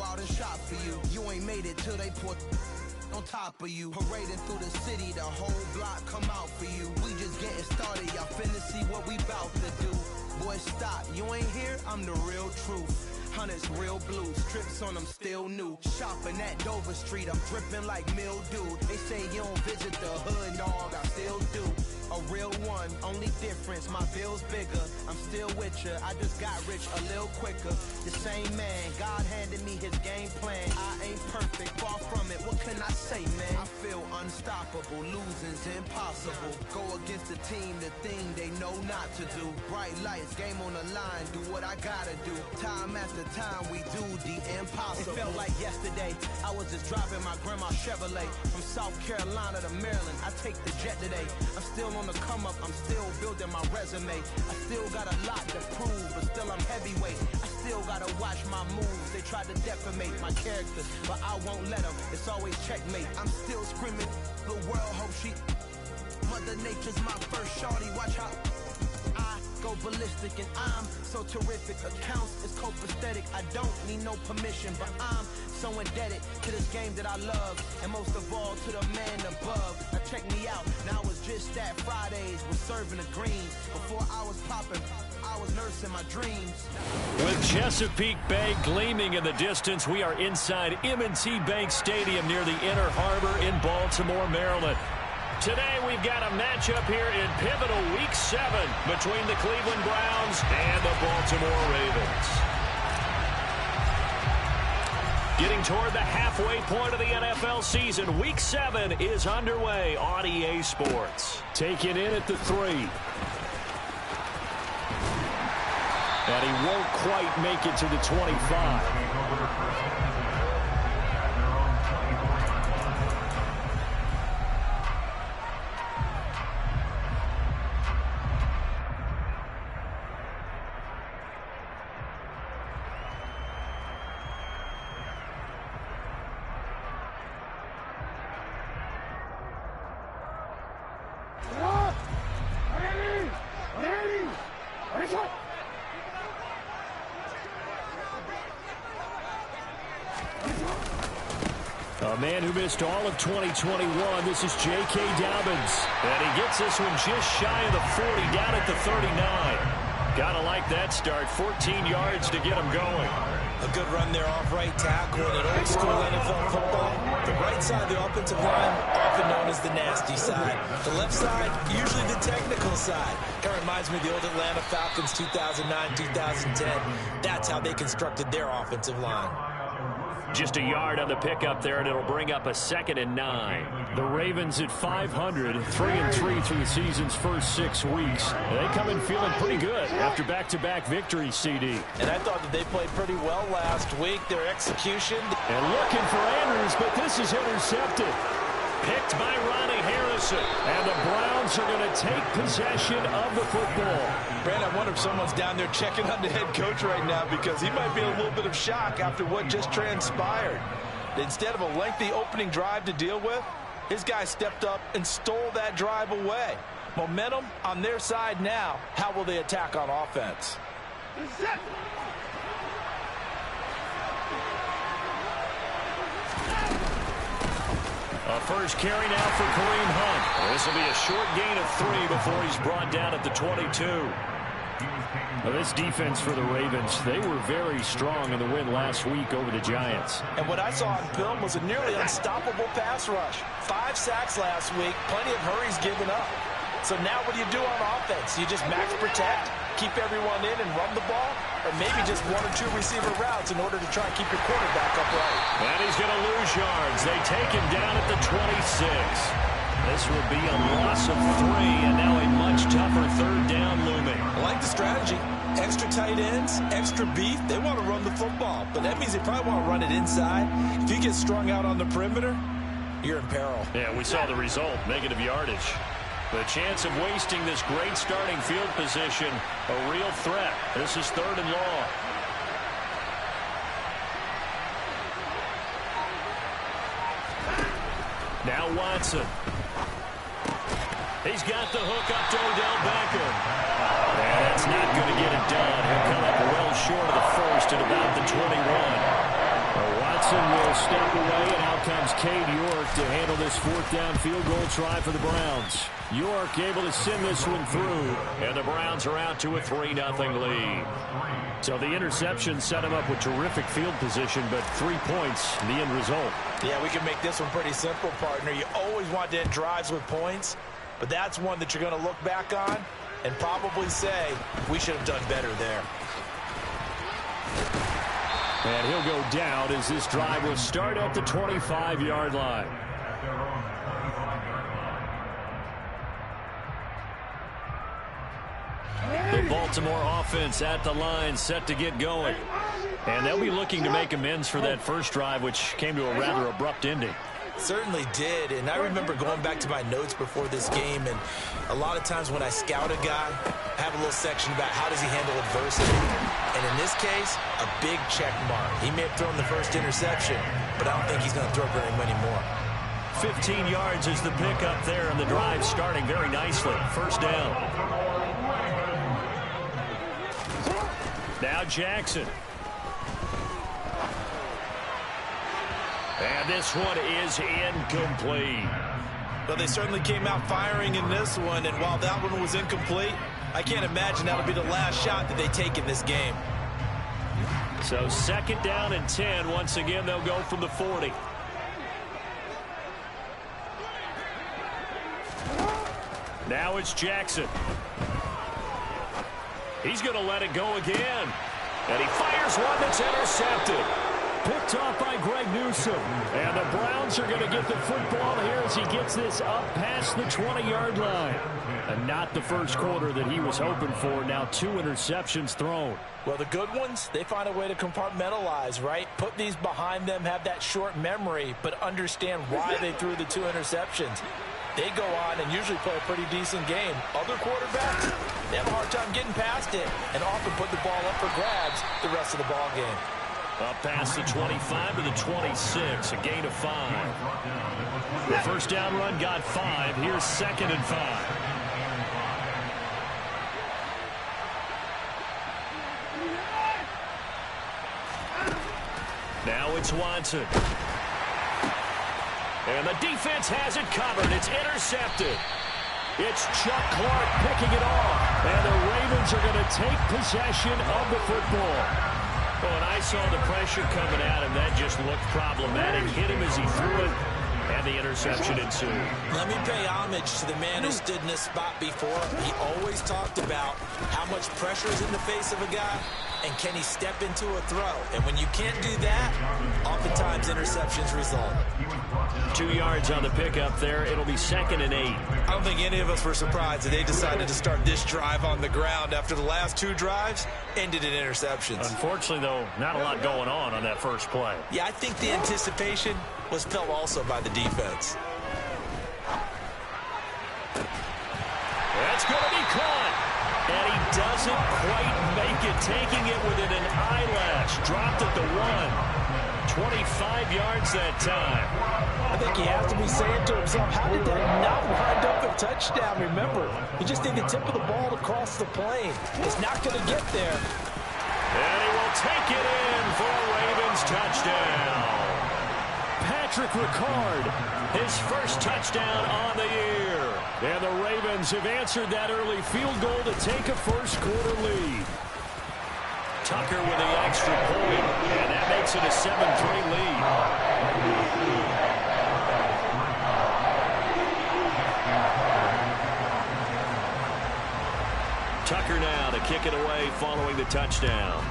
out and shop for you. You ain't made it till they put on top of you. Parading through the city, the whole block come out for you. We just getting started, y'all finna see what we bout to do. Boy, stop, you ain't here, I'm the real truth. Hunters, real blue, strips on them still new. Shopping at Dover Street, I'm dripping like mildew. They say you don't visit the hood, dog, I still do. A real one, only difference, my bill's bigger. I'm still with ya, I just got rich a little quicker. The same man, God handed me his game plan. I ain't perfect, far from it, what can I say, man? I feel unstoppable, losing's impossible. Go against the team, the thing they know not to do. Bright lights, game on the line, do what I gotta do. Time after time, we do the impossible. It felt like yesterday, I was just driving my grandma's Chevrolet. From South Carolina to Maryland, I take the jet today. I'm still on the come up, I'm still building my resume. I still got a lot to prove, but still I'm heavyweight. I still gotta watch my moves. They try to defamate my character, but I won't let them. It's always checkmate. I'm still screaming, the world hope she. Mother Nature's my first shorty. Watch how I go ballistic, and I'm so terrific. Accounts is copacetic. I don't need no permission, but I'm so indebted to this game that I love, and most of all to the man above. Now check me out. Now it's just that Fridays was serving the greens. Before I was popping, I was nursing my dreams. With Chesapeake Bay gleaming in the distance, we are inside M&T Bank Stadium near the Inner Harbor in Baltimore, Maryland. Today we've got a matchup here in pivotal Week 7 between the Cleveland Browns and the Baltimore Ravens. Getting toward the halfway point of the NFL season, Week 7 is underway on EA Sports. Taken in at the 3. And he won't quite make it to the 25. A man who missed all of 2021, this is J.K. Dobbins. And he gets this one just shy of the 40, down at the 39. Gotta like that start, 14 yards to get him going. A good run there off right tackle in an old school NFL football. The right side of the offensive line, often known as the nasty side. The left side, usually the technical side. Kind of reminds me of the old Atlanta Falcons 2009-2010. That's how they constructed their offensive line. Just a yard on the pickup there, and it'll bring up a 2nd and 9. The Ravens at 500, 3-3 through the season's first 6 weeks. They come in feeling pretty good after back-to-back victories, CD. And I thought that they played pretty well last week. Their execution. And looking for Andrews, but this is intercepted. Picked by Ronnie Harrison. And the Browns are going to take possession of the football. Brandon, I wonder if someone's down there checking on the head coach right now, because he might be in a little bit of shock after what just transpired. Instead of a lengthy opening drive to deal with, his guy stepped up and stole that drive away. Momentum on their side now. How will they attack on offense? A first carry now for Kareem Hunt. This will be a short gain of 3 before he's brought down at the 22. Well, this defense for the Ravens, they were very strong in the win last week over the Giants. And what I saw on film was a nearly unstoppable pass rush. 5 sacks last week, plenty of hurries given up. So now what do you do on offense? You just max protect, keep everyone in and run the ball, or maybe just 1 or 2 receiver routes in order to try and keep your quarterback upright. And he's going to lose yards. They take him down at the 26. This will be a loss of 3, and now a much tougher 3rd down looming. I like the strategy. Extra tight ends, extra beef. They want to run the football, but that means they probably want to run it inside. If you get strung out on the perimeter, you're in peril. Yeah, we saw the result, negative yardage. The chance of wasting this great starting field position, a real threat. This is 3rd and long. Now Watson. He's got the hook up to Odell Beckham. And that's not going to get it done. He'll come up well short of the first at about the 21. Jackson will step away, and out comes Cade York to handle this fourth down field goal try for the Browns. York able to send this one through, and the Browns are out to a 3-0 lead. So the interception set him up with terrific field position, but 3 points, the end result. Yeah, we can make this one pretty simple, partner. You always want to end drives with points, but that's one that you're going to look back on and probably say, we should have done better there. And he'll go down as this drive will start at the 25-yard line. The Baltimore offense at the line, set to get going. And they'll be looking to make amends for that first drive, which came to a rather abrupt ending. Certainly did, and I remember going back to my notes before this game, and a lot of times when I scout a guy, I have a little section about how does he handle adversity. And in this case, a big check mark. He may have thrown the first interception, but I don't think he's going to throw very many more. 15 yards is the pickup there, and the drive starting very nicely. First down. Now Jackson. And this one is incomplete. Well, they certainly came out firing in this one, and while that one was incomplete, I can't imagine that'll be the last shot that they take in this game. So second down and 10. Once again, they'll go from the 40. Now it's Jackson. He's going to let it go again. And he fires one that's intercepted. Picked off by Greg Newsome. And the Browns are going to get the football here as he gets this up past the 20-yard line. And not the first quarter that he was hoping for. Now 2 interceptions thrown. Well, the good ones, they find a way to compartmentalize, right? Put these behind them, have that short memory, but understand why they threw the 2 interceptions. They go on and usually play a pretty decent game. Other quarterbacks, they have a hard time getting past it and often put the ball up for grabs the rest of the ball game. Up past the 25 to the 26, a gain of 5. The first down run got 5. Here's 2nd and 5. Now it's Watson. And the defense has it covered. It's intercepted. It's Chuck Clark picking it off. And the Ravens are going to take possession of the football. Well, and I saw the pressure coming at him. That just looked problematic. Hit him as he threw it. And the interception ensued. Let me pay homage to the man who stood in this spot before. He always talked about how much pressure is in the face of a guy and can he step into a throw. And when you can't do that, oftentimes interceptions result. 2 yards on the pickup there. It'll be 2nd and 8. I don't think any of us were surprised that they decided to start this drive on the ground after the last 2 drives ended in interceptions. Unfortunately, though, not a lot going on that first play. Yeah, I think the anticipation was felt also by the defense. That's going to be caught. And he doesn't quite make it, taking it within an eyelash. Dropped at the 1. 25 yards that time. I think he has to be saying to himself, how did that not wind up a touchdown? Remember, you just need the tip of the ball to cross the plane. It's not going to get there. And he will take it in for a Ravens touchdown. Patrick Ricard, his first touchdown on the year. And the Ravens have answered that early field goal to take a first quarter lead. Tucker with the extra point, and that makes it a 7-3 lead. Tucker now to kick it away following the touchdown.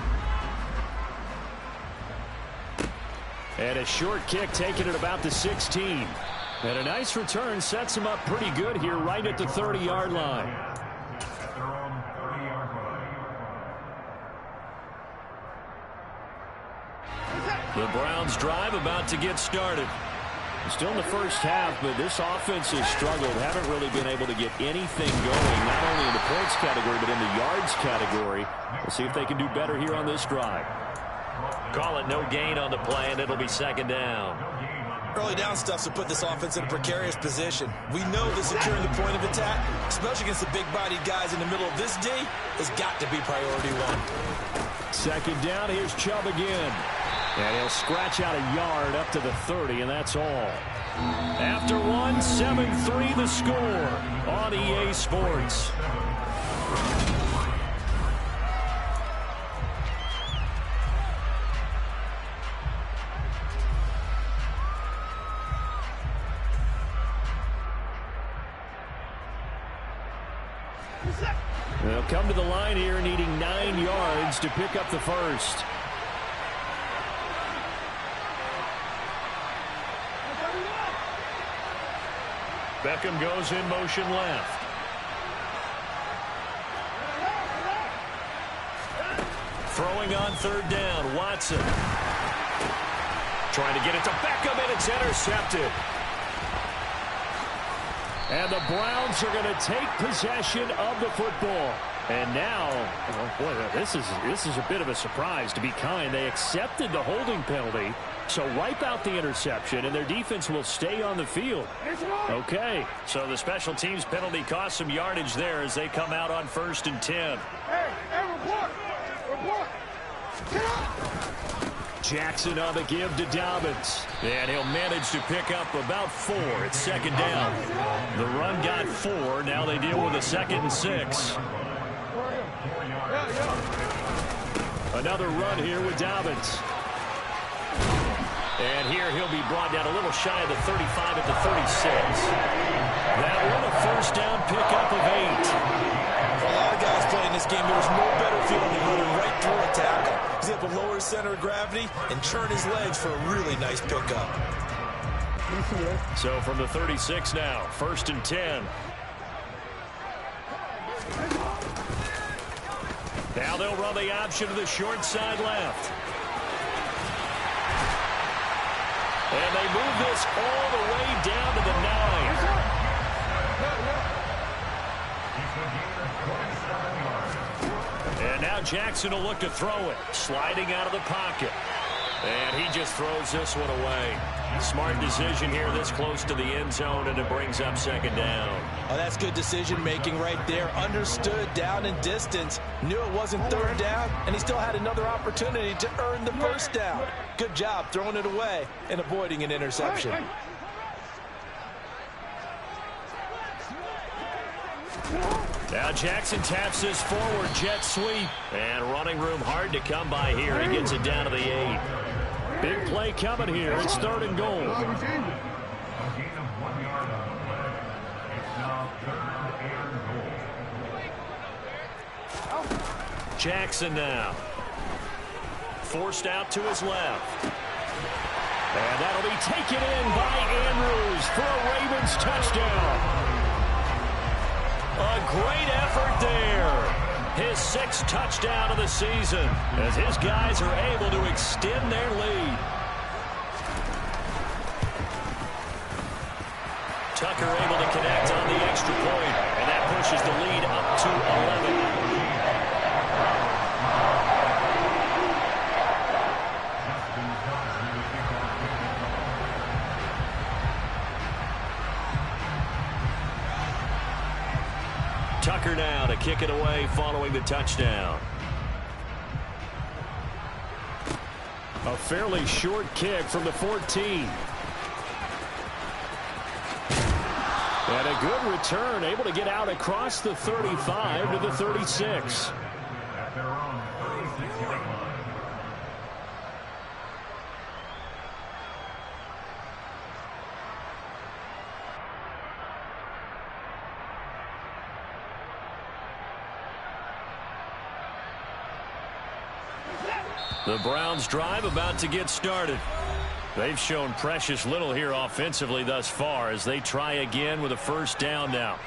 And a short kick taken at about the 16. And a nice return sets him up pretty good here right at the 30-yard line. The Browns drive about to get started. Still in the first half, but this offense has struggled. Haven't really been able to get anything going, not only in the points category, but in the yards category. We'll see if they can do better here on this drive. Call it no gain on the play, and it'll be 2nd down. Early down stuff to put this offense in a precarious position. We know that securing the point of attack, especially against the big-bodied guys in the middle of this D, has got to be priority 1. Second down, here's Chubb again. And he'll scratch out a yard up to the 30, and that's all. After one, 7-3 the score on EA Sports. They'll come to the line here needing 9 yards to pick up the first. Beckham goes in motion left. Throwing on third down, Watson. Trying to get it to Beckham, and it's intercepted. And the Browns are going to take possession of the football. And now, oh boy, this is a bit of a surprise, to be kind. They accepted the holding penalty, so wipe out the interception, and their defense will stay on the field. Okay, so the special teams penalty cost some yardage there as they come out on 1st and 10. Report. Jackson on the give to Dobbins. And he'll manage to pick up about 4 at second down. The run got 4. Now they deal with a 2nd and 6. Another run here with Dobbins. And here he'll be brought down a little shy of the 35 at the 36. That one a first down pickup of 8. For a lot of guys playing this game, there was no better feeling than running right through a tackle. He's able to lower his center of gravity and churn his legs for a really nice pickup. So from the 36 now, 1st and 10. Now they'll run the option to the short side left. And they move this all the way down to the 9. And now Jackson will look to throw it. Sliding out of the pocket. And he just throws this one away. Smart decision here this close to the end zone, and it brings up 2nd down. Oh, that's good decision making right there. Understood down and distance. Knew it wasn't 3rd down, and he still had another opportunity to earn the 1st down. Good job throwing it away and avoiding an interception. Now Jackson taps this forward jet sweep. And running room hard to come by here. He gets it down to the 8. Big play coming here. It's 3rd and goal. Jackson now. Forced out to his left. And that'll be taken in by Andrews for a Ravens touchdown. A great effort there. His 6th touchdown of the season as his guys are able to extend their lead. Tucker able to connect on the extra point, and that pushes the lead up to 11. Tucker now to kick it away following the touchdown. A fairly short kick from the 14. And a good return, able to get out across the 35 to the 36. The Browns drive about to get started. They've shown precious little here offensively thus far as they try again with a 1st down now.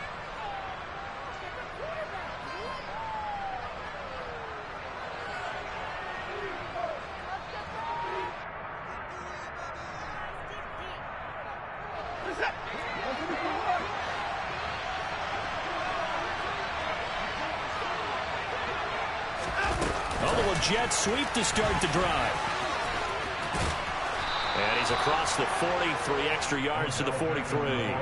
Jet sweep to start the drive. And he's across the 40, 3 extra yards to the 43.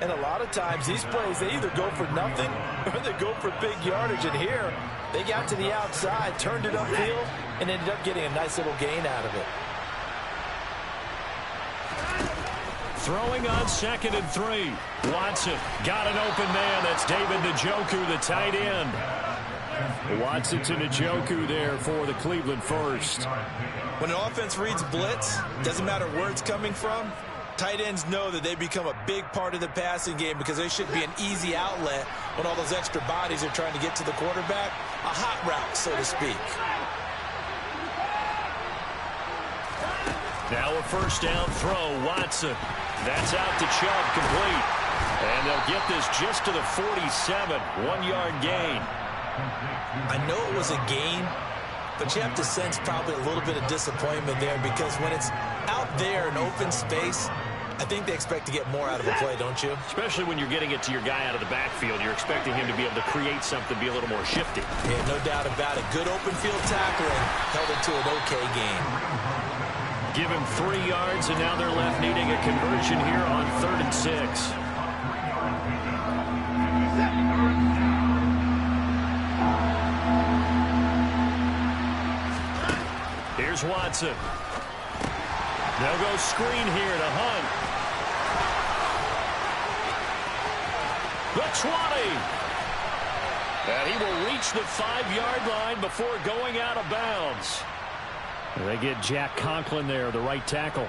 And a lot of times these plays, they either go for nothing or they go for big yardage. And here, they got to the outside, turned it upfield, and ended up getting a nice little gain out of it. Throwing on 2nd and 3. Watson got an open man. That's David Njoku, the tight end. Watson to Njoku there for the Cleveland first. When an offense reads blitz, doesn't matter where it's coming from, tight ends know that they become a big part of the passing game because they should be an easy outlet when all those extra bodies are trying to get to the quarterback. A hot route, so to speak. Now a first down throw. Watson. That's out to Chubb, complete. And they'll get this just to the 47. 1-yard gain. I know it was a gain, but you have to sense probably a little bit of disappointment there because when it's out there in open space, I think they expect to get more out of a play, don't you? Especially when you're getting it to your guy out of the backfield. You're expecting him to be able to create something, be a little more shifty. Yeah, no doubt about it. Good open field tackling held it to an okay gain. Give him 3 yards, and now they're left needing a conversion here on 3rd and 6. Here's Watson. They'll go screen here to Hunt. The 20. And he will reach the 5-yard line before going out of bounds. They get Jack Conklin there, the right tackle.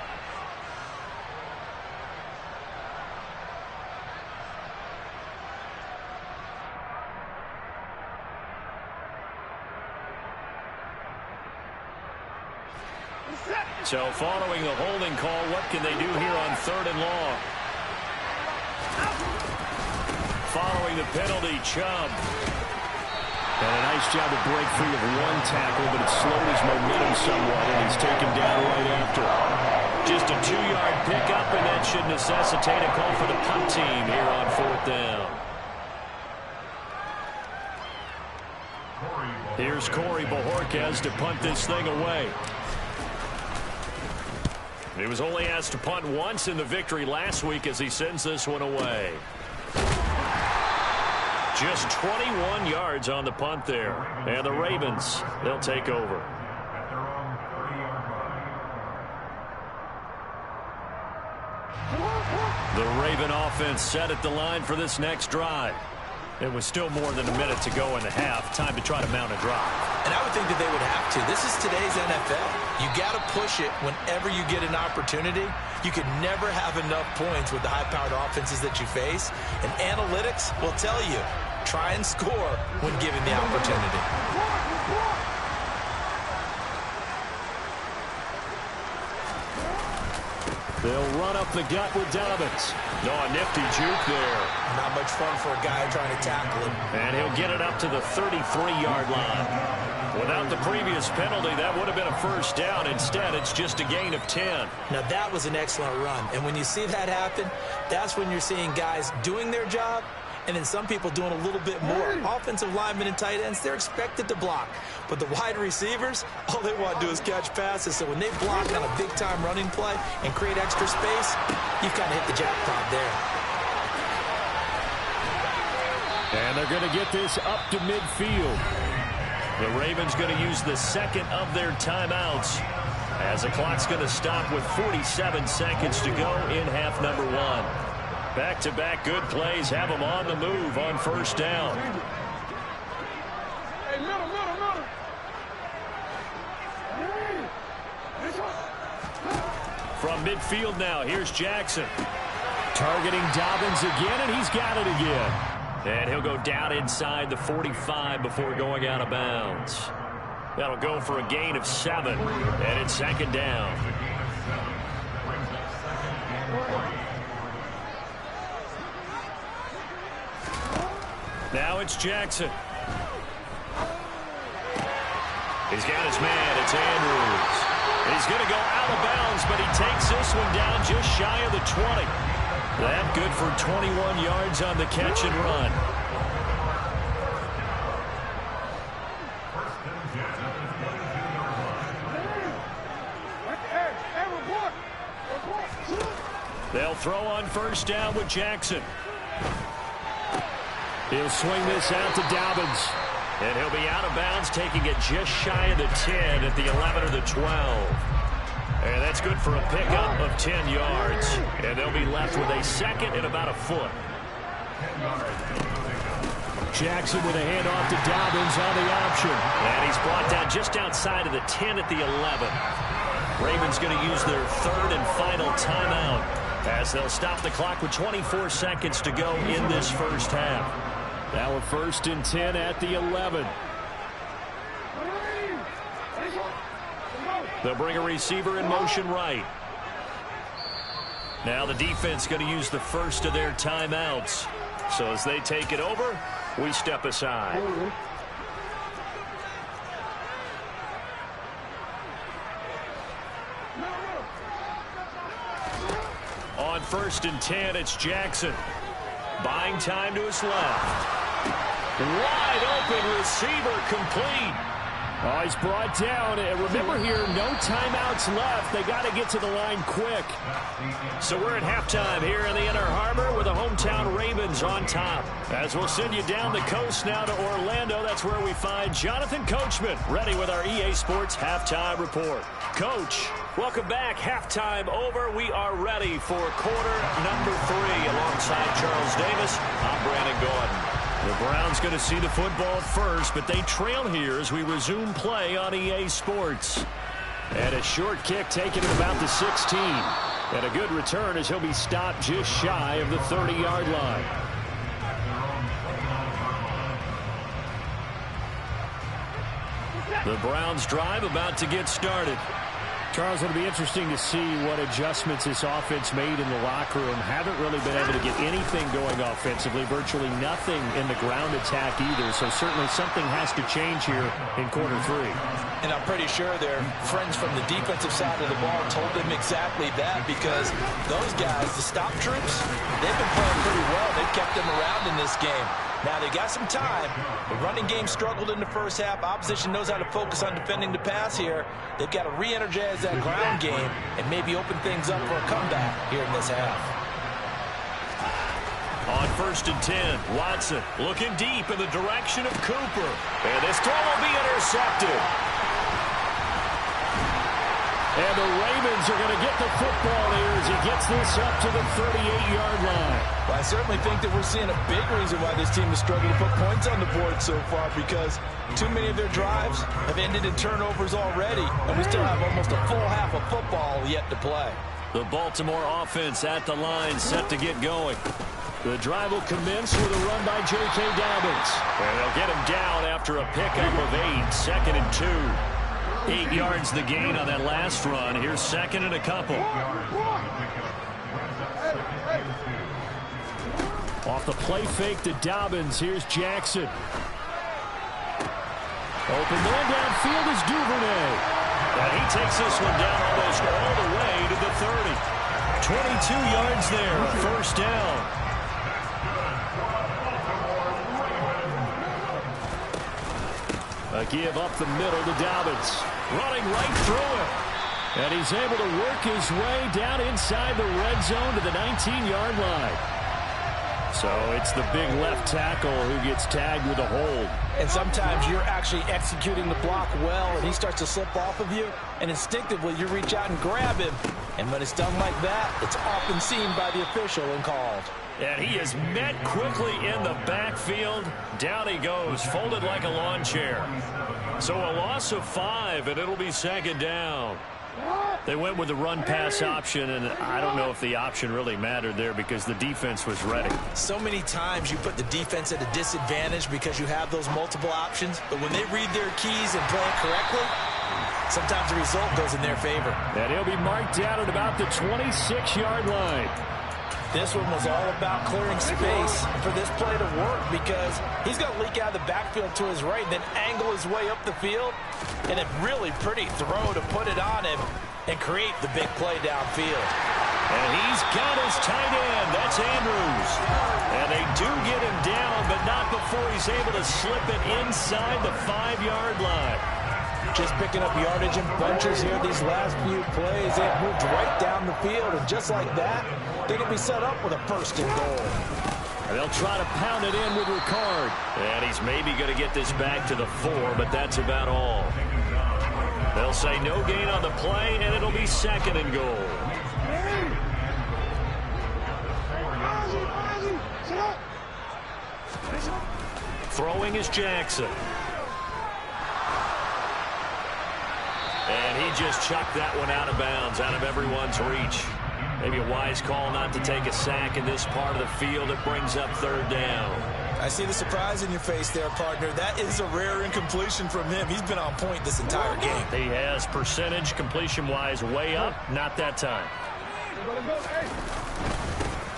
So following the holding call, what can they do here on 3rd and long? Following the penalty, Chubb. And a nice job to break free of 1 tackle, but it slowed his momentum somewhat, and he's taken down right after. Just a 2-yard pickup, and that should necessitate a call for the punt team here on 4th down. Here's Corey Bojorquez to punt this thing away. He was only asked to punt once in the victory last week as he sends this one away. Just 21 yards on the punt there. And the Ravens, they'll take over. The Raven offense set at the line for this next drive. It was still more than a minute to go in the half. Time to try to mount a drive. And I would think that they would have to. This is today's NFL. You got to push it whenever you get an opportunity. You can never have enough points with the high-powered offenses that you face. And analytics will tell you, try and score when given the opportunity. They'll run up the gut with Donovan. No, a nifty juke there. Not much fun for a guy trying to tackle him. And he'll get it up to the 33-yard line. Without the previous penalty, that would have been a first down. Instead, it's just a gain of 10. Now, that was an excellent run. And when you see that happen, that's when you're seeing guys doing their job and then some people doing a little bit more. Offensive linemen and tight ends, they're expected to block. But the wide receivers, all they want to do is catch passes. So when they block on a big-time running play and create extra space, you've kind of hit the jackpot there. And they're going to get this up to midfield. The Ravens going to use the second of their timeouts as the clock's going to stop with 47 seconds to go in half number 1. Back-to-back good plays have them on the move on first down. Hey, middle. From midfield now, here's Jackson. Targeting Dobbins again, and he's got it again. And he'll go down inside the 45 before going out of bounds. That'll go for a gain of 7, and it's second down. Now it's Jackson. He's got his man. It's Andrews. He's going to go out of bounds, but he takes this one down just shy of the 20. That good for 21 yards on the catch and run. They'll throw on first down with Jackson. He'll swing this out to Dobbins. And he'll be out of bounds, taking it just shy of the 10 at the 11 or the 12. And that's good for a pickup of 10 yards. And they'll be left with a second and about a foot. Jackson with a handoff to Dobbins on the option. And he's brought down just outside of the 10 at the 11. Ravens going to use their third and final timeout as they'll stop the clock with 24 seconds to go in this first half. Now a 1st and 10 at the 11. They'll bring a receiver in motion right. Now the defense going to use the first of their timeouts. So as they take it over, we step aside. On 1st and 10, it's Jackson. Buying time to his left. Wide open receiver complete. Oh, he's brought down. And remember here, no timeouts left. They got to get to the line quick. So we're at halftime here in the Inner Harbor with the hometown Ravens on top. As we'll send you down the coast now to Orlando, that's where we find Jonathan Coachman ready with our EA Sports Halftime Report. Coach, welcome back. Halftime over. We are ready for quarter number 3 alongside Charles Davis. I'm Brandon Gordon. The Browns going to see the football first, but they trail here as we resume play on EA Sports. And a short kick taken at about the 16. And a good return as he'll be stopped just shy of the 30-yard line. The Browns drive about to get started. Charles, it'll be interesting to see what adjustments this offense made in the locker room. Haven't really been able to get anything going offensively. Virtually nothing in the ground attack either. So certainly something has to change here in quarter 3. And I'm pretty sure their friends from the defensive side of the ball told them exactly that, because those guys, the stop troops, they've been playing pretty well. They've kept them around in this game. Now they got some time. The running game struggled in the first half. Opposition knows how to focus on defending the pass here. They've got to re-energize that ground game and maybe open things up for a comeback here in this half. On 1st and 10, Watson looking deep in the direction of Cooper. And this throw will be intercepted. And the Ravens are going to get the football here as he gets this up to the 38-yard line. Well, I certainly think that we're seeing a big reason why this team is struggling to put points on the board so far, because too many of their drives have ended in turnovers already, and we still have almost a full half of football yet to play. The Baltimore offense at the line, set to get going. The drive will commence with a run by J.K. Dobbins. And they'll get him down after a pickup of 8, 2nd and 2. 8 yards the gain on that last run. Here's 2nd and a couple. Off the play fake to Dobbins. Here's Jackson. Open man downfield is Duvernay. And he takes this one down almost all the way to the 30. 22 yards there, a first down. A give up the middle to Dobbins. Running right through him. And he's able to work his way down inside the red zone to the 19-yard line. So it's the big left tackle who gets tagged with a hold. And sometimes you're actually executing the block well, and he starts to slip off of you, and instinctively you reach out and grab him. And when it's done like that, it's often seen by the official and called. And he is met quickly in the backfield. Down he goes, folded like a lawn chair. So a loss of 5, and it'll be 2nd down. They went with the run-pass option, and I don't know if the option really mattered there because the defense was ready. So many times you put the defense at a disadvantage because you have those multiple options, but when they read their keys and play it correctly, sometimes the result goes in their favor. And he'll be marked down at about the 26-yard line. This one was all about clearing space for this play to work, because he's going to leak out of the backfield to his right and then angle his way up the field. And a really pretty throw to put it on him and create the big play downfield. And he's got his tight end. That's Andrews. And they do get him down, but not before he's able to slip it inside the 5-yard line. Just picking up yardage in bunches here these last few plays. They've moved right down the field, and just like that, they can be set up with a 1st and goal. They'll try to pound it in with Ricard. And he's maybe going to get this back to the 4, but that's about all. They'll say no gain on the play, and it'll be 2nd and goal. Throwing is Jackson. And he just chucked that one out of bounds, out of everyone's reach. Maybe a wise call not to take a sack in this part of the field. It brings up 3rd down. I see the surprise in your face there, partner. That is a rare incompletion from him. He's been on point this entire game. He has percentage completion-wise way up. Not that time.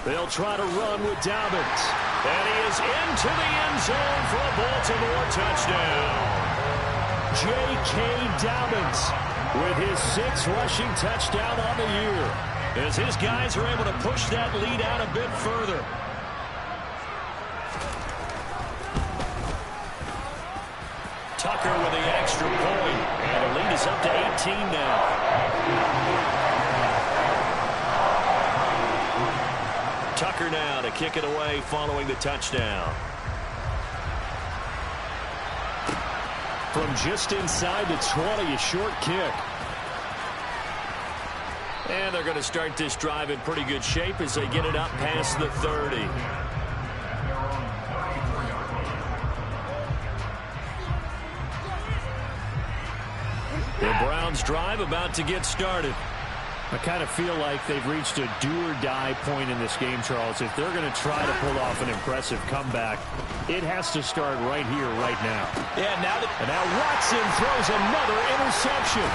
They'll try to run with Dobbins. And he is into the end zone for a Baltimore touchdown. J.K. Dobbins with his 6th rushing touchdown on the year, as his guys are able to push that lead out a bit further. Tucker with the extra point, and the lead is up to 18 now. Tucker now to kick it away following the touchdown. From just inside the 20, a short kick. And they're going to start this drive in pretty good shape as they get it up past the 30. The Browns drive about to get started. I kind of feel like they've reached a do-or-die point in this game, Charles. If they're going to try to pull off an impressive comeback, it has to start right here, right now. Yeah, and now Watson throws another interception.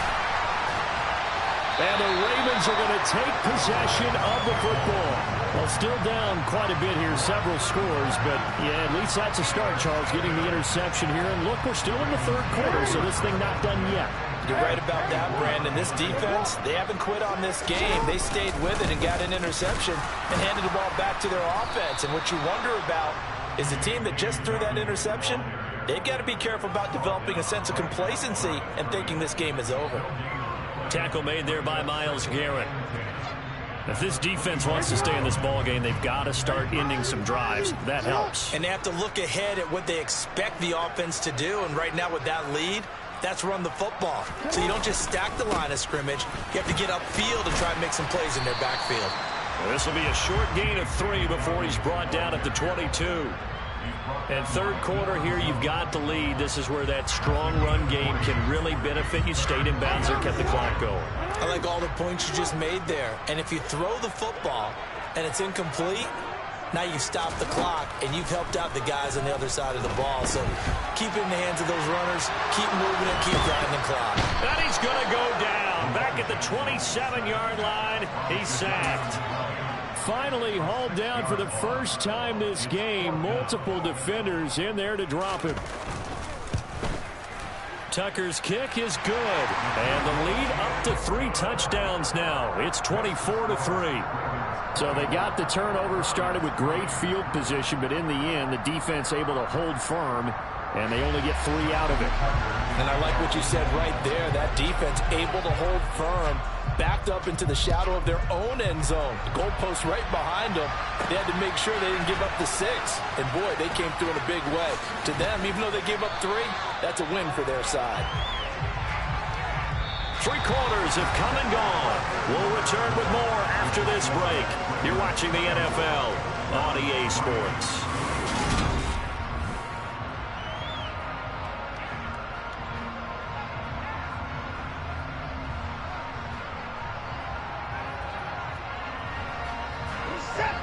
And the Ravens are going to take possession of the football. Well, still down quite a bit here, several scores, but yeah, at least that's a start, Charles, getting the interception here. And look, we're still in the 3rd quarter, so this thing not done yet. You're right about that, Brandon. This defense, they haven't quit on this game. They stayed with it and got an interception and handed the ball back to their offense. And what you wonder about is the team that just threw that interception, they've got to be careful about developing a sense of complacency and thinking this game is over. Tackle made there by Myles Garrett. If this defense wants to stay in this ball game, they've got to start ending some drives. That helps. And they have to look ahead at what they expect the offense to do. And right now with that lead, that's run the football. So you don't just stack the line of scrimmage. You have to get upfield and try and make some plays in their backfield. Well, this will be a short gain of 3 before he's brought down at the 22. And 3rd quarter here, you've got the lead. This is where that strong run game can really benefit you. Stayed in bounds or kept the clock going. I like all the points you just made there. And if you throw the football and it's incomplete, now you've stopped the clock and you've helped out the guys on the other side of the ball. So keep it in the hands of those runners. Keep moving it. Keep driving the clock. And he's going to go down. Back at the 27-yard line. He's sacked. Finally hauled down for the first time this game. Multiple defenders in there to drop him. Tucker's kick is good. And the lead up to 3 touchdowns now. It's 24-3. So they got the turnover started with great field position, but in the end, the defense able to hold firm, and they only get 3 out of it. And I like what you said right there. That defense able to hold firm, backed up into the shadow of their own end zone. The goalpost right behind them. They had to make sure they didn't give up the 6. And, boy, they came through in a big way. To them, even though they gave up 3, that's a win for their side. 3 quarters have come and gone. We'll return with more after this break. You're watching the NFL on EA Sports.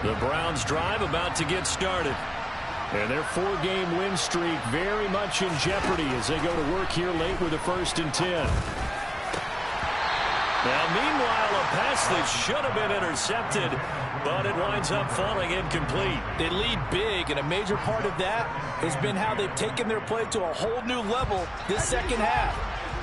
The Browns drive about to get started. And their 4-game win streak very much in jeopardy as they go to work here late with a 1st and 10. Now, meanwhile, a pass that should have been intercepted, but it winds up falling incomplete. They lead big, and a major part of that has been how they've taken their play to a whole new level this second half.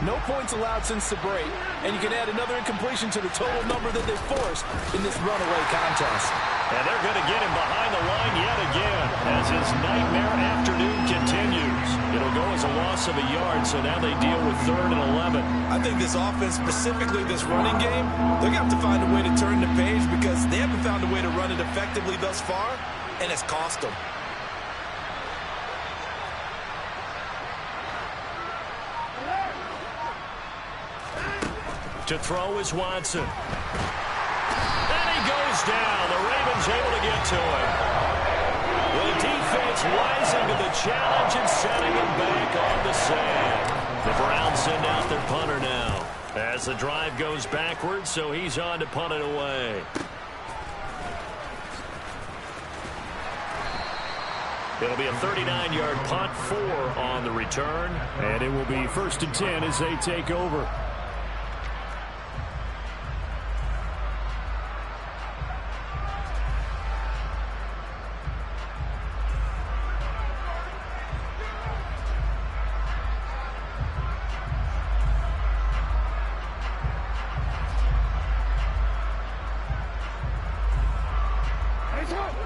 No points allowed since the break, and you can add another incompletion to the total number that they forced in this runaway contest. And they're going to get him behind the line yet again as his nightmare afternoon continues. It'll go as a loss of a yard, so now they deal with 3rd and 11. I think this offense, specifically this running game, they're going to have to find a way to turn the page because they haven't found a way to run it effectively thus far, and it's cost them. To throw is Watson. And he goes down. The Ravens able to get to him. The defense rising to the challenge and setting him back on the sand. The Browns send out their punter now as the drive goes backwards, so he's on to punt it away. It'll be a 39-yard punt, 4 on the return. And it will be 1st and 10 as they take over.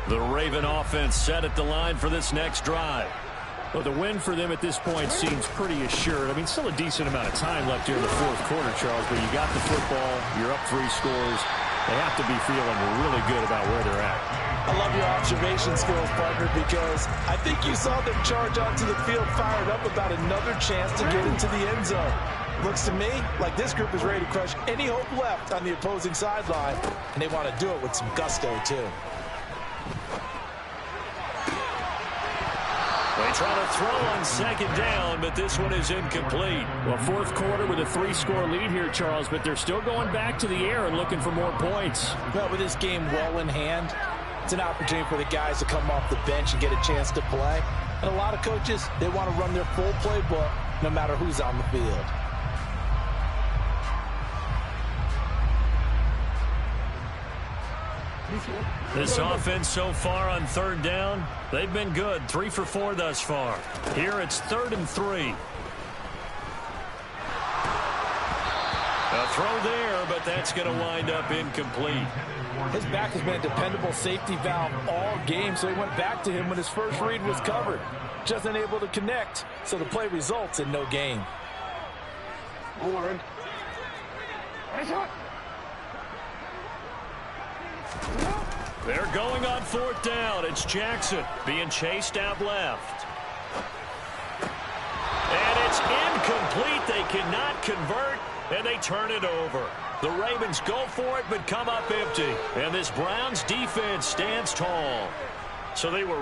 The Raven offense set at the line for this next drive. Well, the win for them at this point seems pretty assured. I mean, still a decent amount of time left here in the 4th quarter, Charles, but you got the football, you're up 3 scores. They have to be feeling really good about where they're at. I love your observation skills, partner, because I think you saw them charge onto the field fired up about another chance to get into the end zone. Looks to me like this group is ready to crush any hope left on the opposing sideline, and they want to do it with some gusto, too. They try to throw on 2nd down, but this one is incomplete. Well, 4th quarter with a 3-score lead here, Charles, but they're still going back to the air and looking for more points. Well, with this game well in hand, it's an opportunity for the guys to come off the bench and get a chance to play. And a lot of coaches, they want to run their full playbook no matter who's on the field. This offense so far on 3rd down, they've been good. 3 for 4 thus far. Here it's 3rd and 3. A throw there, but that's going to wind up incomplete. His back has been a dependable safety valve all game, so he went back to him when his first read was covered. Just unable to connect, so the play results in no gain. They're going on 4th down. It's Jackson being chased out left. And it's incomplete. They cannot convert, and they turn it over. The Ravens go for it, but come up empty. And this Browns defense stands tall. So they were